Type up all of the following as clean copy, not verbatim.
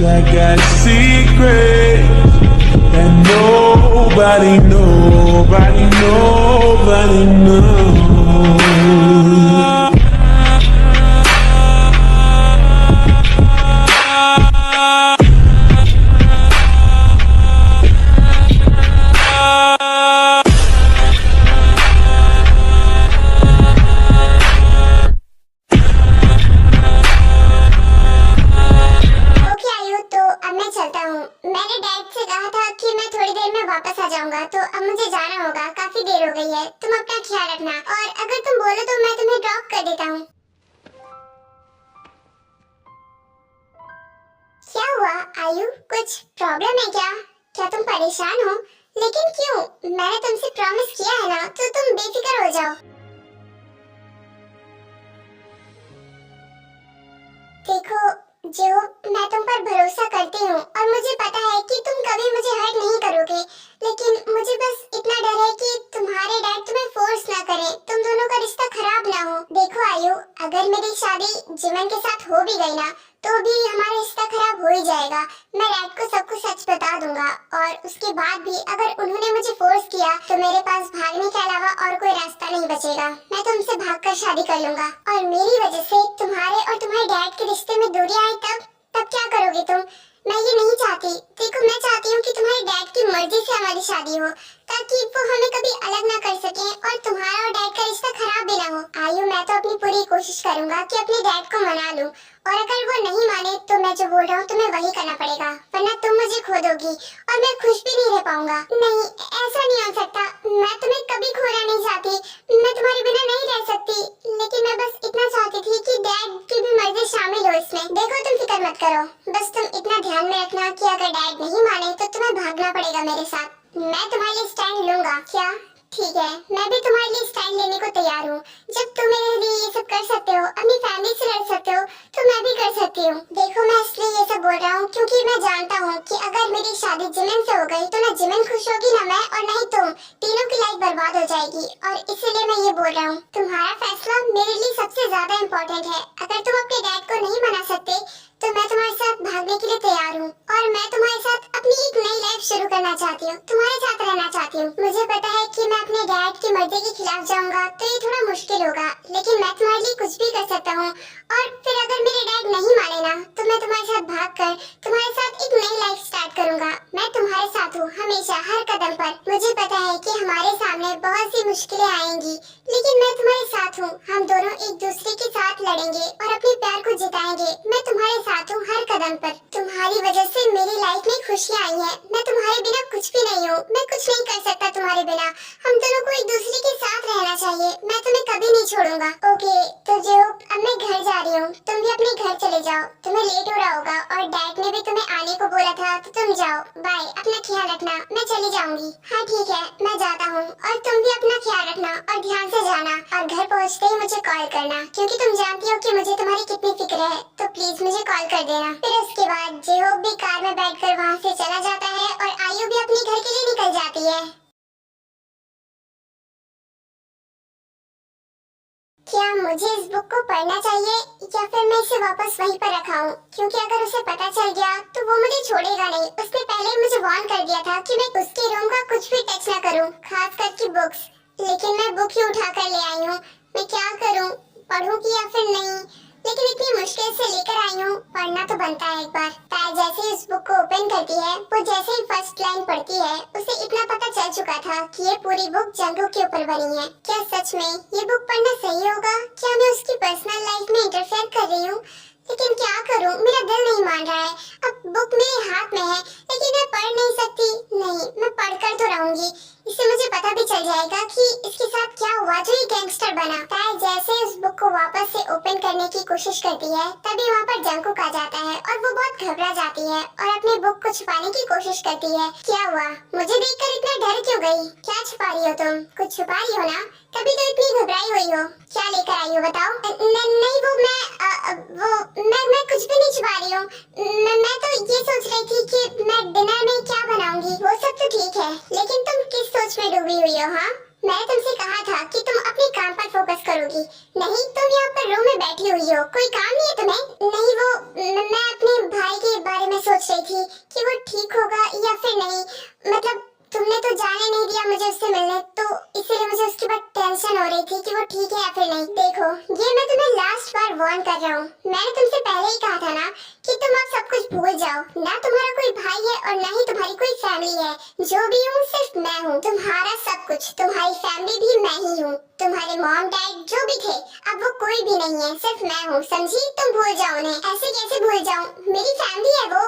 I got secrets that nobody knows. मैंने dad से कहा था कि मैं थोड़ी देर में वापस आ जाऊंगा, तो अब मुझे जाना होगा। काफी देर हो गई है। तुम अपना ख्याल रखना, और अगर तुम बोलो तो मैं तुम्हें ड्रॉप कर देता हूँ। क्या हुआ आयु, कुछ प्रॉब्लम है क्या? क्या तुम परेशान हो? लेकिन क्यों? मैंने तुमसे प्रॉमिस किया है ना, तो तुम बेफिक्र हो जाओ। देखो जो, मैं तुम पर भरोसा करती हूँ और मुझे पता है कि तुम कभी मुझे हर्ट नहीं करोगे, लेकिन मुझे बस इतना डर है कि तुम्हारे डैड तुम्हें फोर्स ना करें, तुम दोनों का रिश्ता खराब ना हो। देखो आयु, अगर मेरी शादी जिमन के साथ हो भी गई ना, तो भी हमारा रिश्ता खराब हो ही जाएगा। मैं डैड को सब कुछ सच बता दूंगा, और उसके बाद भी अगर उन्होंने मुझे फोर्स किया तो मेरे पास भागने के अलावा और कोई रास्ता नहीं बचेगा। मैं तुमसे भागकर शादी कर लूंगा, और मेरी वजह से तुम्हारे और तुम्हारे डैड के रिश्ते में दूरी आए तब क्या करोगे तुम? मैं ये नहीं चाहती। देखो मैं चाहती हूँ कि तुम्हारे डैड की मर्जी से हमारी शादी हो, ताकि वो हमें कभी अलग ना कर सके और तुम्हारा और डैड का रिश्ता खराब भी ना हो। आयु, मैं तो अपनी पूरी कोशिश करूंगा कि अपने डैड को मना लूं, और अगर वो नहीं माने तो मैं जो बोल रहा हूँ तुम्हें वही करना पड़ेगा, वरना तुम मुझे खो दोगी और मैं खुश भी नहीं रह पाऊंगा। नहीं, ऐसा नहीं हो सकता। मैं तुम्हें कभी खोना नहीं चाहती, मैं तुम्हारे बिना नहीं रह सकती, लेकिन मैं बस इतना चाहती थी कि डैड की भी मर्जी शामिल हो इसमें। देखो तुम फिक्र मत करो, बस तुम इतना ध्यान में रखना कि अगर डैड नहीं माने तो तुम्हें भागना पड़ेगा मेरे साथ। मैं तुम्हारे लिए स्टैंड लूंगा। क्या? ठीक है, मैं भी तुम्हारे लिए स्टैंड लेने को तैयार हूँ। जब तुम मेरे लिए ये सब कर सकते हो, अपनी फैमिली से लड़ सकते हो, तो मैं भी कर सकती हूँ। देखो मैं इसलिए ये सब बोल रहा हूँ क्योंकि मैं जानता हूँ कि अगर मेरी शादी जिमिन से हो गई तो ना जिमिन खुश होगी, ना मैं और ना ही तुम। तीनों की लाइफ बर्बाद हो जाएगी, और इसीलिए मैं ये बोल रहा हूँ। तुम्हारा फैसला मेरे लिए सबसे ज्यादा इम्पोर्टेंट है। अगर तुम अपने डैड को नहीं मना सकते तो मैं तुम्हारे साथ भागने के लिए तैयार हूँ, और मैं तुम्हारे साथ अपनी एक नई लाइफ शुरू करना चाहती हूँ, तुम्हारे साथ रहना चाहती हूँ। मुझे पता है कि मैं अपने डैड की मर्जी के खिलाफ जाऊंगा तो ये थोड़ा मुश्किल होगा, लेकिन मैं तुम्हारे लिए कुछ भी कर सकता हूँ। और फिर अगर मेरे डैड नहीं माने ना, तो मैं तुम्हारे साथ भागकर तुम्हारे साथ एक नई लाइफ स्टार्ट करूंगा। मैं तुम्हारे साथ हूँ हमेशा, हर कदम पर। मुझे पता है कि हमारे सामने बहुत सी मुश्किलें आएंगी, लेकिन मैं तुम्हारे साथ हूँ। हम दोनों एक दूसरे के साथ लड़ेंगे और अपने प्यार को जिताएंगे। मैं तुम्हारे साथ हूँ हर कदम पर। तुम्हारी वजह से मेरी लाइफ में खुशियाँ आई हैं। मैं तुम्हारे बिना कुछ भी नहीं हूँ, मैं कुछ नहीं कर सकता तुम्हारे बिना। हम दोनों को एक दूसरे के साथ रहना चाहिए। मैं तुम्हें कभी नहीं छोड़ूंगा। ओके, तो जो अब मैं घर जा रही हूँ, तुम भी अपने घर चले जाओ। तुम्हें लेट हो रहा होगा और डैड ने भी तुम्हें आने को बोला था, तो तुम जाओ। बाय, अपना ख्याल रखना। मैं चली जाऊंगी। हाँ ठीक है, मैं जाता हूँ, और तुम भी अपना ख्याल रखना और ध्यान से जाना, और घर पहुँचते ही मुझे कॉल करना, क्योंकि तुम जानती हो कि मुझे तुम्हारी कितनी फिक्र है। तो प्लीज मुझे कॉल कर देना। फिर उसके बाद जेहोब भी कार में बैठकर वहाँ से चला जाता है, और आयु भी अपने घर के लिए निकल जाती है। क्या मुझे इस बुक को पढ़ना चाहिए, या फिर मैं इसे वापस वहीं पर रखाऊं? क्योंकि अगर उसे पता चल गया तो वो मुझे छोड़ेगा नहीं। उसने पहले ही मुझे वार्न कर दिया था कि मैं उसके रूम का कुछ भी टच ना करूं, खास करके बुक्स। लेकिन मैं बुक ही उठा कर ले आई हूँ। मैं क्या करूँ, पढ़ूंगी या फिर नहीं? लेकिन इतनी मुश्किल से लेकर आई हूँ, पढ़ना तो बनता है एक बार। ताया जैसे ही इस बुक को ओपन करती है, वो जैसे ही फर्स्ट लाइन पढ़ती है, उसे इतना पता चल चुका था कि ये पूरी बुक जंगों के ऊपर बनी है। क्या सच में ये बुक पढ़ना सही होगा? क्या मैं उसकी पर्सनल लाइफ में इंटरफेयर कर रही हूँ? लेकिन क्या करूँ, मेरा दिल नहीं मान रहा है। अब बुक मेरे हाथ में है, लेकिन मैं पढ़ नहीं सकती। नहीं, मैं पढ़कर तो रहूंगी। इससे मुझे पता भी चल जाएगा कि इसके साथ क्या हुआ जो ये गैंगस्टर बना। ताया जैसे उस बुक को वापस से ओपन करने की कोशिश करती है, तभी वहाँ पर जंकुक आ जाता है, और वो बहुत घबरा जाती है और अपनी बुक को छुपाने की कोशिश करती है। क्या हुआ, मुझे देखकर इतना डर क्यों गई? क्या छुपा रही हो तुम? कुछ छुपा रही हो ना, तभी तो इतनी घबराई हुई हो। क्या लेकर आई हो बताओ? नहीं, मैं कुछ भी नहीं छुपा रही हूँ। मैं तो ये सोच रही थी कि मैं डिनर में क्या बनाऊंगी। वो सब तो ठीक है, लेकिन तुम किस सोच में डूबी हुई हो? हाँ, मैंने तुमसे कहा था कि तुम अपने काम पर फोकस करोगी। नहीं, तुम यहाँ पर रूम में बैठी हुई हो, कोई काम नहीं है तुम्हें? नहीं, वो मैं अपने भाई के बारे में सोच रही थी कि वो ठीक होगा या फिर नहीं। मतलब तुमने तो जाने नहीं दिया मुझे उससे मिलने, तो इसीलिए मुझे उसकी बात टेंशन हो रही थी कि वो ठीक है या फिर नहीं। देखो, ये मैं तुम्हें लास्ट बार वार्न कर रहा हूँ। मैंने तुमसे पहले ही कहा था ना कि तुम अब सब कुछ भूल जाओ। ना तुम्हारा कोई भाई है और ना ही तुम्हारी कोई फैमिली है। जो भी हूँ सिर्फ मैं हूँ, तुम्हारा सब कुछ। तुम्हारी फैमिली भी मैं ही हूँ। तुम्हारे मॉम डैड जो भी थे, अब वो कोई भी नहीं है, सिर्फ मैं हूँ, समझी? तुम भूल जाओ उन्हें। ऐसे कैसे भूल जाऊँ? मेरी फैमिली है वो,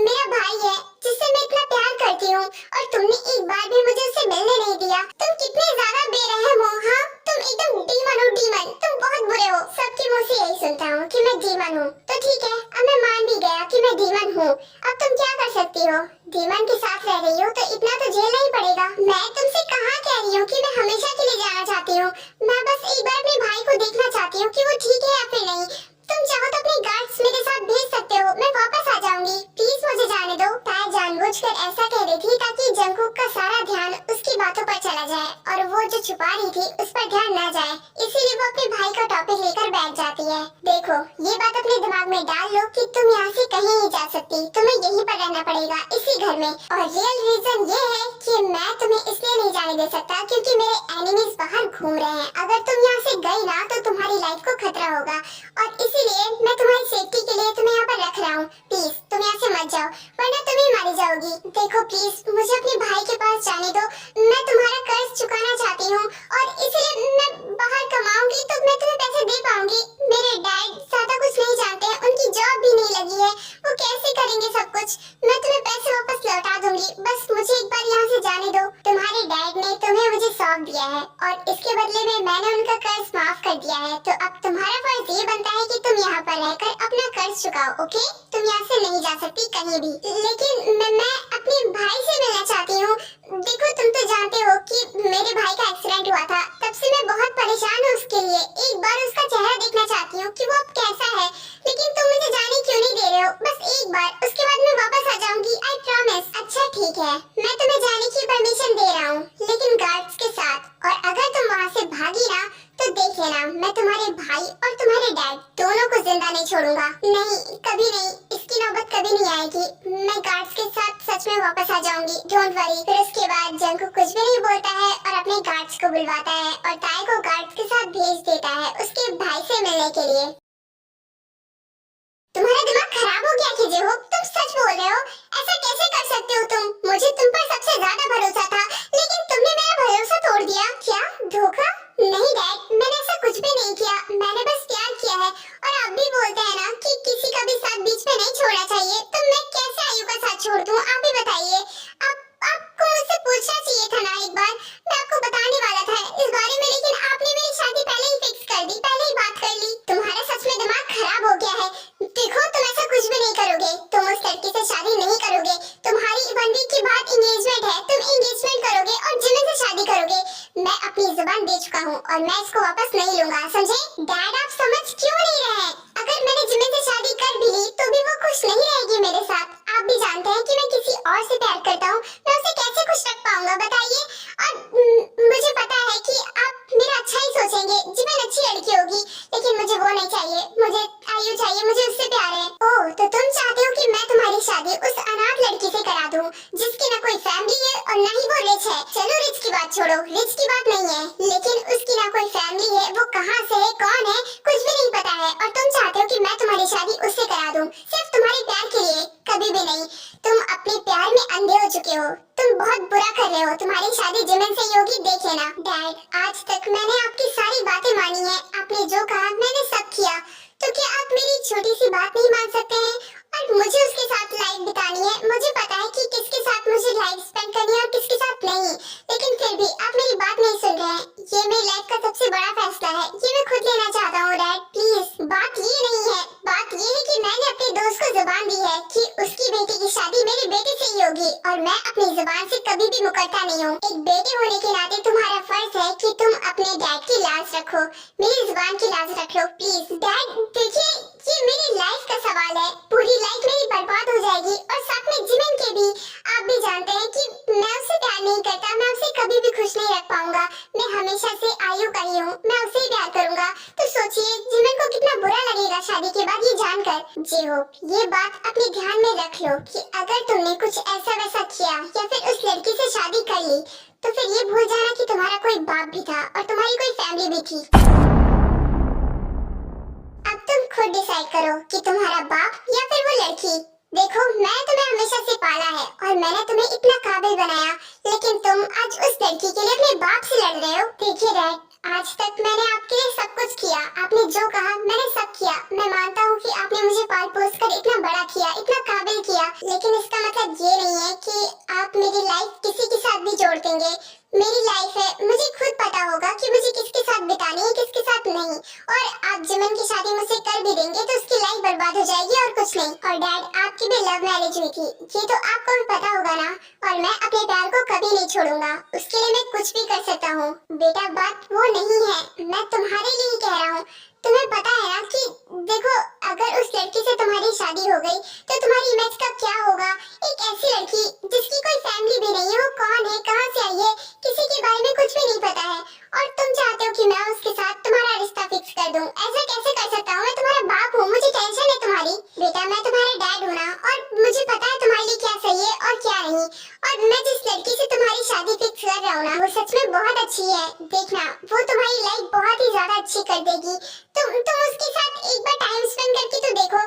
मेरा भाई है जिससे मैं इतना प्यार करती हूँ, और तुमने एक बार भी मुझे उससे मिलने नहीं दिया। तुम कितने ज्यादा बेरहम हो। हाँ, तुम एकदम डीमन हो, डीमन। तुम बहुत बुरे हो। सबके मुंह से यही सुनता हूँ कि मैं डीमन हूँ। तो ठीक है, अब मैं मान भी गया कि मैं डीमन हूँ। अब तुम क्या कर सकती हो? डीमन के साथ रह रही हो तो इतना तो झेलना ही पड़ेगा। मैं तुमसे कहाँ कह रही हूँ कि मैं हमेशा के लिए जाना चाहती हूँ। मैं बस एक बार अपने भाई को देखना चाहती हूँ कि वो ठीक है या फिर नहीं। तुम चाहो तो अपने गार्ड्स मेरे साथ भेज सकते हो, मैं वापस आ जाऊंगी। प्लीज मुझे जाने दो। ताया जानबूझकर ऐसा कह रही थी ताकि जंगकुक का सारा ध्यान उसकी बातों पर चला जाए और वो जो छुपा रही थी उस पर ध्यान न जाए। इसीलिए वो अपने भाई का टॉपिक लेकर बैठ जाती है। देखो, ये बात अपने दिमाग में डाल लो कि तुम यहाँ से कहीं नहीं जा सकती। तुम्हें यहीं पर रहना पड़ेगा, इसी घर में। और रियल रीजन ये है कि मैं तुम्हें इसलिए नहीं जाने दे सकता क्योंकि मेरे एनिमीज बाहर घूम रहे हैं। अगर तुम यहाँ से गई ना तो तुम्हारी लाइफ को खतरा होगा, और इसीलिए मैं तुम्हारी सेफ्टी के लिए तुम्हें यहाँ पर रख रहा हूँ। प्लीज तुम यहाँ से मत जाओ, वरना तुम ही मारी जाओगी। देखो प्लीज, मुझे अपने भाई के पास जाने दो। मैं तुम्हारा कर्ज चुकाना चाहती हूँ, और इसलिए मैं बाहर कमाऊंगी तो मैं तुम्हें पैसे दे पाऊंगी। मेरे डैड ज्यादा कुछ नहीं जानते हैं, उनकी जॉब भी नहीं लगी है, वो कैसे करेंगे सब कुछ? मैं तुम्हें पैसे वापस लौटा दूंगी, बस मुझे एक बार यहाँ से जाने दो। तुम्हारे डैड ने तुम्हें मुझे सौंप दिया है, और इसके बदले में मैंने उनका कर्ज माफ कर दिया है। तो अब तुम्हारा फर्ज ये बनता है कि तुम यहाँ पर रहकर अपना कर्ज चुकाओ, ओके? तुम यहाँ से नहीं जा सकती कहीं भी। लेकिन मैं अपने भाई से मिलना चाहती हूँ। देखो, तुम तो जानते हो कि मेरे भाई का एक्सीडेंट हुआ था, तब से मैं बहुत परेशान हूँ उसके लिए। एक बार उसका चेहरा देखना चाहती हूँ कि वो अब कैसा है। लेकिन तुम मुझे जाने क्यों नहीं दे रहे हो? बस एक बार, उसके बाद मैं वापस आ जाऊंगी, आई प्रॉमिस। अच्छा ठीक है, मैं तुम्हें जाने की परमिशन दे रहा हूँ, लेकिन गार्ड्स के साथ। और अगर तुम वहाँ से भागी ना तो देख लेना, मैं तुम्हारे भाई और तुम्हारे डैड दोनों को जिंदा नहीं छोड़ूंगा। नहीं, कभी नहीं, इसकी नौबत कभी नहीं आएगी। मैं गार्ड्स के साथ सच में वापस आ जाऊंगी, डोंट वरी। फिर उसके बाद जंगकुक कुछ भी नहीं बोलता है और अपने गार्ड्स को बुलवाता है और ताई को गार्ड्स के साथ भेज देता है उसके भाई से मिलने के लिए। तुम्हारा दिमाग खराब हो गया कि हो? तुम सच बोल रहे हो? ऐसा कैसे कर सकते हो तुम? मुझे तुम पर सबसे ज्यादा भरोसा था, लेकिन तुमने मेरा भरोसा तोड़ दिया। क्या धोखा? नहीं डैड, मैंने ऐसा कुछ भी नहीं किया। मैंने बस प्यार किया है। और आप भी बोलते हैं ना कि किसी का भी साथ बीच में नहीं छोड़ना चाहिए, तो मैं कैसे आयु का साथ छोड़ दूं? आप ही बताइए। आपको मुझसे पूछना चाहिए था ना एक बार। मैं आपको बताने वाला था इस बारे में, लेकिन आपने मेरी शादी पहले ही फिक्स कर दी, पहले ही बात कर ली। तुम्हारा सच में दिमाग खराब हो गया है। देखो, तुम ऐसा कुछ भी नहीं करोगे। तुम उस लड़की से शादी नहीं करोगे। तुम्हारी 1 वीक के बाद एंगेजमेंट है, तुम एंगेजमेंट करोगे और जिमिन से शादी करोगे। मैं अपनी जुबान दे चुका हूँ और मैं इसको वापस नहीं लूंगा, समझे? डैड, आप समझ क्यों नहीं रहे? अगर मैंने जिमिन से शादी कर भी ली तो भी वो खुश नहीं रहेगी मेरे साथ। आप भी जानते हैं कि मैं किसी और से प्यार करता हूँ, मैं उसे कैसे खुश रख पाऊंगा बताइए? और मुझे पता है कि आप मेरा अच्छा ही सोचेंगे, जिमिन अच्छी लड़की होगी, लेकिन मुझे वो नहीं चाहिए। मुझे आयु चाहिए, मुझे उससे प्यार है। ओह, तो तुम चाहते हो कि मैं तुम्हारी शादी उस अनाथ लड़की से करा दूं, जिसकी ना कोई फैमिली है और ना ही वो रिच है। चलो रिच की बात छोड़ो, रिच की बात नहीं है, लेकिन उसकी ना कोई फैमिली है, वो कहाँ से है, कौन है, कुछ भी नहीं पता है। और तुम चाहते हो कि मैं तुम्हारी शादी उससे करा दूं, सिर्फ तुम्हारे प्यार के लिए? कभी भी नहीं। तुम अपने प्यार में अंधे हो चुके हो। तुम बहुत बुरा कर रहे हो। तुम्हारी शादी जिमिन से ही होगी, देख लेना। डैड, आज तक मैंने आपकी सारी बातें मानी है। आपने जो कहा मैंने सब किया, तो क्या आप मेरी छोटी सी बात नहीं मान सकते हैं? और मुझे उसके साथ लाइफ बितानी है। मुझे पता है कि किसके साथ मुझे लाइफ स्पेंड करनी है और किसके साथ नहीं, लेकिन फिर भी आप मेरी बात नहीं सुन रहे हैं। ये मेरी लाइफ का सबसे बड़ा फैसला है, ये मैं खुद लेना चाहता हूँ। डैड प्लीज, बात ये नहीं है। बात ये है कि मैंने अपने दोस्त को जुबान दी है कि उसकी बेटी की शादी मेरे बेटे से ही होगी, और मैं अपनी जुबान से कभी भी मुकरता नहीं हूँ। एक बेटे होने के नाते तुम्हारा फर्ज है कि तुम अपने डैड की लाज रखो, मेरी जुबान की लाज रख लो प्लीज। डैड देखिए, ये मेरी लाइफ का सवाल है, पूरी लाइफ मेरी बर्बाद हो जाएगी, और साथ में जिमिन के भी। आप भी जानते हैं कि मैं उससे प्यार नहीं करता, मैं उसे कभी भी खुश नहीं रख पाऊंगा। मैं हमेशा से आयु का ही हूँ, मैं उसे ही प्यार करूंगा। तो सोचिए जिमिन को कितना बुरा लगेगा शादी के बाद ये जानकर। जेहोप ये बात अपने ध्यान में रख लो कि अगर तुमने कुछ ऐसा वैसा किया या फिर उस लड़की से शादी कर ली तो फिर ये भूल जाना कि तुम्हारा कोई बाप भी था और तुम्हारी कोई फैमिली भी थी। अब तुम खुद डिसाइड करो कि तुम्हारा बाप या फिर वो लड़की। देखो मैं तुम्हें हमेशा से पाला है और मैंने तुम्हें इतना काबिल बनाया, लेकिन तुम आज उस लड़की के लिए अपने बाप से लड़ रहे हो। देखिए डैड, आज तक मैंने आपके लिए सब कुछ किया, आपने जो कहा मैंने सब किया। मैं मानता हूँ कि आपने मुझे पाल पोस कर इतना बड़ा किया, इतना काबिल किया, लेकिन इसका मतलब ये नहीं है कि आप मेरी लाइफ किसी के साथ भी जोड़ देंगे। मेरी लाइफ है, मुझे खुद पता होगा कि मुझे किसके साथ बितानी है किसके साथ नहीं। और आप जिमन की शादी मुझसे कर भी देंगे तो उसकी लाइफ बर्बाद हो जाएगी और कुछ नहीं। और डैड आपकी भी लव मैरिज हुई थी, ये तो आपको भी पता होगा ना। और मैं अपने प्यार को कभी नहीं छोड़ूंगा, उसके लिए मैं कुछ भी कर सकता हूँ। बेटा बात वो नहीं है, मैं तुम्हारे लिए ही कह रहा हूँ। तुम्हें पता है ना कि देखो अगर उस लड़की से तुम्हारी शादी हो गई तो तुम्हारी इमेज का क्या होगा। एक ऐसी लड़की जिसकी कोई फैमिली भी नहीं है, वो कौन है, कहाँ से आई है, किसी के बारे में कुछ भी नहीं पता है, और तुम चाहते हो कि मैं उसके साथ तुम्हारा रिश्ता फिक्स कर दूं। ऐसा कैसे कर सकता हूँ? मैं तुम्हारा बाप हूँ, मुझे टेंशन है तुम्हारी। बेटा मैं तुम्हारा डैड हूँ ना, और मुझे पता है तुम्हारे लिए क्या सही है और क्या नहीं। और मैं जिस लड़की से तुम्हारी शादी फिक्स कर रहा हूँ ना, वो सच में बहुत अच्छी है। देखना वो तुम्हारी लाइफ बहुत ही ज्यादा अच्छी कर देगी। तुम उसके साथ एक बार टाइम स्पेंड करके तो देखो।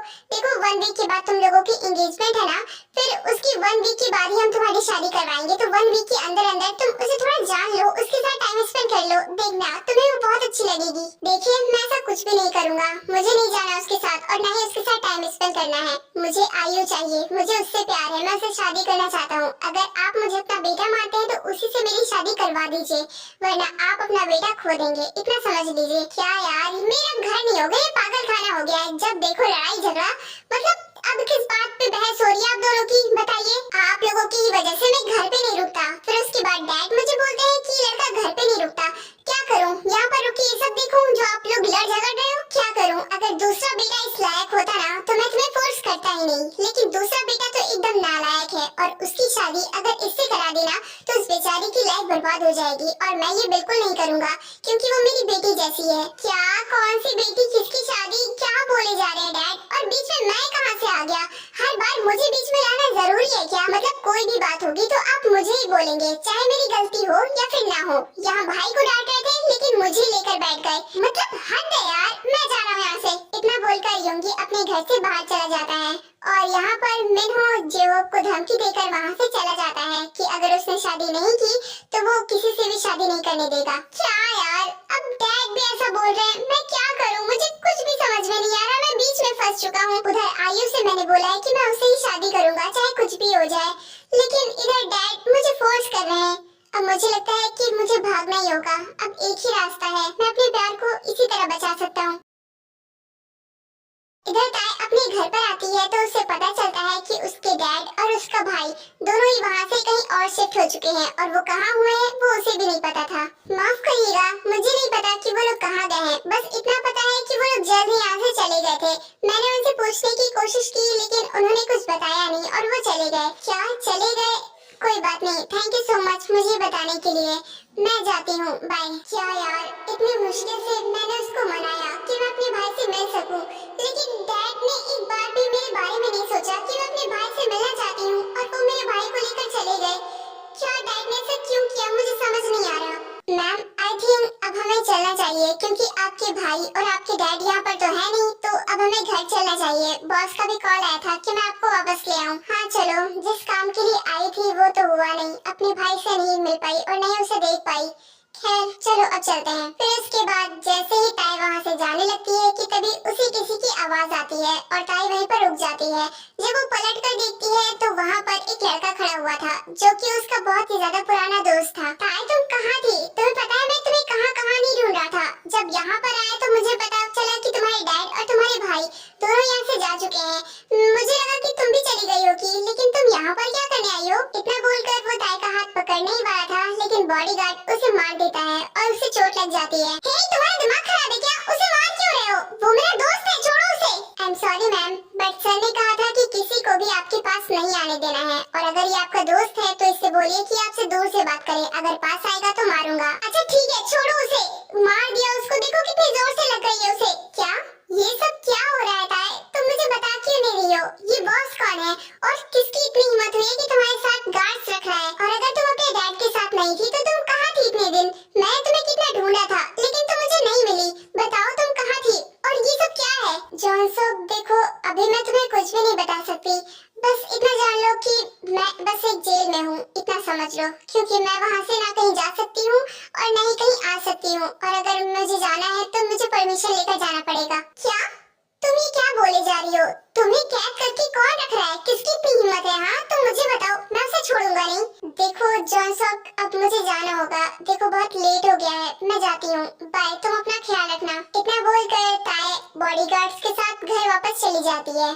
1 वीक के बाद तुम लोगों की एंगेजमेंट है ना, फिर उसकी 1 वीक के बाद ही हम तुम्हारी शादी करवाएंगे। तो 1 वीक के अंदर अंदर तुम उसे थोड़ा जान लो, उसके साथ टाइम स्पेंड कर लो, देखना तुम्हें वो बहुत अच्छी लगेगी। देखिए मैं ऐसा कुछ भी नहीं करूंगा, मुझे नहीं जाना उसके साथ और ना ही उसके साथ टाइम स्पेंड करना है। मुझे आयु चाहिए, मुझे उससे प्यार है, मैं उससे शादी करना चाहता हूँ। अगर आप मुझे अपना बेटा मानते हैं तो उसी से मेरी शादी करवा दीजिए, वरना आप अपना बेटा खो देंगे, इतना समझ लीजिए। क्या यार, मेरा घर नहीं हो गया, ये पागल खाना हो गया है। जब देखो लड़ाई झगड़ा, मतलब अब किस बात पे बहस हो रही है आप दोनों की, बताइए। आप लोगों की वजह से मैं घर पे नहीं रुकता, फिर उसके बाद डैड मुझे बोलते हैं कि लड़का घर पे नहीं रुकता। क्या करूं, यहाँ पर रुक के ये सब देखूं जो आप लोग लड़ झगड़ रहे हो? क्या करूं? अगर दूसरा बेटा इस लायक होता ना तो मैं तुम्हें फोर्स करता ही नहीं, लेकिन दूसरा बेटा तो एकदम नालायक है और उसकी शादी अगर इससे करा देना तो उस बेचारी की लाइफ बर्बाद हो जाएगी। और मैं ये बिल्कुल नहीं करूंगा क्योंकि वो मेरी बेटी जैसी है। क्या, कौन सी बेटी, किसकी शादी, क्या बोले जा रहे हैं डैड? और बीच में मैं कहाँ से आ गया? हर बार मुझे बीच में लाना जरूरी है क्या? मतलब कोई भी बात होगी तो आप मुझे ही बोलेंगे, चाहे मेरी गलती हो या फिर ना हो। यहाँ भाई को डांट रहे थे लेकिन मुझे लेकर बैठ गए, मतलब हद है यार। मैं जा रहा हूँ यहाँ से। इतना बोलकर योंगी अपने घर से बाहर चला जाता है और यहाँ पर मिन्हो जेहोब को धमकी देकर वहाँ से चला जाता है कि अगर उसने शादी नहीं की तो वो किसी से भी शादी नहीं करने देगा। क्या यार, अब डैड भी ऐसा बोल रहे हैं, मैं क्या करूँ? मुझे कुछ भी समझ में नहीं आ रहा, मैं बीच में फंस चुका हूँ। उधर आयु से मैंने बोला है कि मैं उससे ही शादी करूंगा चाहे कुछ भी हो जाए, लेकिन इधर डैड मुझे फोर्स कर रहे हैं। अब मुझे लगता है कि मुझे भागना ही होगा। अब एक ही रास्ता है, मैं अपने प्यार को इसी तरह बचा सकता हूँ। इधर ताई अपने घर पर आती है तो उसे पता चलता है कि उसके डैड और उसका भाई दोनों ही वहाँ से कहीं और शिफ्ट हो चुके हैं और वो कहाँ हुए हैं वो उसे भी नहीं पता था। माफ करिएगा, मुझे नहीं पता कि वो लोग कहाँ गए हैं, बस इतना पता है कि वो लोग जल्द ही यहाँ से चले गए थे। मैंने उनसे पूछने की कोशिश की लेकिन उन्होंने कुछ बताया नहीं और वो चले गए। क्या चले गए? कोई बात नहीं, थैंक यू सो मच मुझे बताने के लिए। मैं जाती हूँ, बाय। क्या यार, इतनी मुश्किल से मैंने उसको मनाया कि मैं अपने भाई से मिल सकूं, लेकिन डैड ने एक बार भी मेरे बारे में नहीं सोचा कि मैं अपने भाई से मिलना चाहती हूँ और वो मेरे भाई को लेकर चले गए। क्या डैड ने ऐसा क्यों किया, मुझे समझ नहीं आ रहा। मैम आई थिंक अब हमें चलना चाहिए क्योंकि आपके भाई और आपके डैड यहाँ पर तो है नहीं, तो अब हमें घर चलना चाहिए। बॉस का भी कॉल आया था कि मैं आपको वापस ले आऊँ। हाँ चलो, जिस काम के लिए आई थी वो तो हुआ नहीं, अपने भाई से नहीं मिल पाई और नहीं उसे देख पाई। खैर चलो अब चलते हैं। फिर उसके बाद जैसे ही ताई वहाँ से जाने लगती है कि तभी उसी किसी की आवाज आती है और ताई वहीं पर रुक जाती है। जब वो पलट कर देखती है तो वहाँ पर एक लड़का खड़ा हुआ था जो कि उसका बहुत ही ज्यादा पुराना दोस्त था। ताई तुम कहाँ थी? तुम्हें पता है मैं तुम्हें कहाँ कहाँ नहीं ढूंढ रहा था। जब यहाँ पर आए तो मुझे पता चला कि तुम्हारे डैड और तुम्हारे भाई दोनों यहाँ से जा चुके हैं। मुझे लगा कि तुम भी चली गई होगी, लेकिन तुम यहाँ पर क्या करने आई हो? इतना बोलकर वो ताई का हाथ पकड़ने ही वाला था लेकिन बॉडीगार्ड उसे मार देता है और उसे चोट लग जाती है। हे, तुम्हारा दिमाग खराब है क्या? उसे मार क्यों रहे हो? वो मेरा दोस्त है, छोड़ो उसे। I am sorry ma'am, but sir ने कहा था कि किसी को भी आपके पास नहीं आने देना है और अगर ये आपका दोस्त है तो इससे बोलिए कि आपसे दूर से बात करे, अगर पास आएगा तो मारूंगा। अच्छा ठीक है, छोड़ो उसे। मार दिया उसको, देखो कितनी जोर से लग रही है उसे। क्या ये सब क्या हो रहा है ताए? तुम मुझे बता क्यों नहीं रही हो? ये बॉस कौन है और किसकी इतनी हिम्मत हुई है कि तुम्हारे साथ गार्ड्स रख रहा है? और अगर तुम अपने डैड के साथ नहीं थी तो तुम कहाँ थी इतने दिन? मैंने तुम्हें कितना ढूंढा था लेकिन तुम मुझे नहीं मिली। बताओ तुम कहाँ थी? और ये सब क्या है? जॉन साहब देखो, अभी मैं तुम्हें कुछ भी नहीं बता सकती। बस इतना जान लो कि मैं बस एक जेल में हूँ, इतना समझ लो, क्योंकि मैं वहाँ से ना कहीं जा सकती हूँ और ना ही कहीं आ सकती हूँ। और अगर मुझे जाना है तो मुझे परमिशन लेकर जाना पड़ेगा। क्या? तुम ये क्या बोले जा रही हो? तुम्हें कैद करके कौन रख रहा है? किसकी इतनी हिम्मत है? हाँ तुम मुझे बताओ, मैं उसे छोड़ूंगा नहीं। देखो जॉन साहब, अब मुझे जाना होगा। देखो बहुत लेट हो गया है, मैं जाती हूँ। बाय, तुम अपना ख्याल रखना। इतना बोलकर ताए बॉडीगार्ड्स के साथ घर वापस चली जाती है।